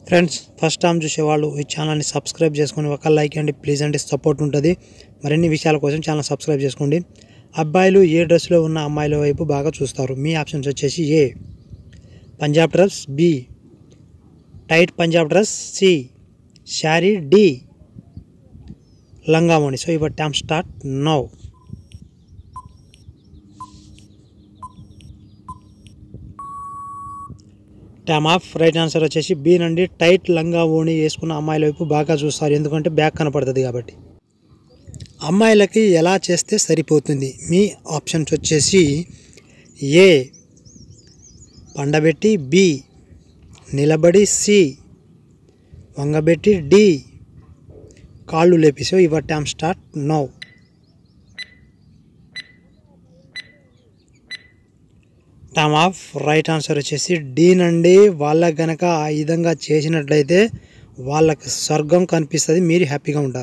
Friends first time చూసేవాళ్ళు ఈ ఛానల్ని సబ్స్క్రైబ్ చేసుకొని ఒక లైక్ అండి ప్లీజ్ అండి సపోర్ట్ ఉంటుంది. మరిన్ని విషయాల కోసం ఛానల్ సబ్స్క్రైబ్ చేసుకోండి. అబ్బాయిలు ఏ డ్రెస్లో ఉన్న అమ్మాయిల వైపు బాగా చూస్తారు? మీ ఆప్షన్స్ వచ్చేసి A Punjab dress, B tight Punjab dress, C sari, D లంగామోని. So your time start now. Time off. Right answer వచ్చేసి బి నండి. టైట్ లంగా ఓణి వేసుకున్న అమ్మాయిల వైపు బాగా చూస్తారు, ఎందుకంటే బ్యాక్ కనపడుతుంది కాబట్టి. అమ్మాయిలకి ఎలా చేస్తే సరిపోతుంది? మీ ఆప్షన్స్ వచ్చేసి ఏ పండబెట్టి, బి నిలబడి, సి వంగబెట్టి, డి కాళ్ళు లేపి. So your time start now. Time off. Right answer వచ్చేసి డి నండి. వాళ్ళకి గనక ఆ విధంగా చేసినట్లయితే వాళ్ళకి స్వర్గం కనిపిస్తుంది, మీరు హ్యాపీగా ఉంటారు.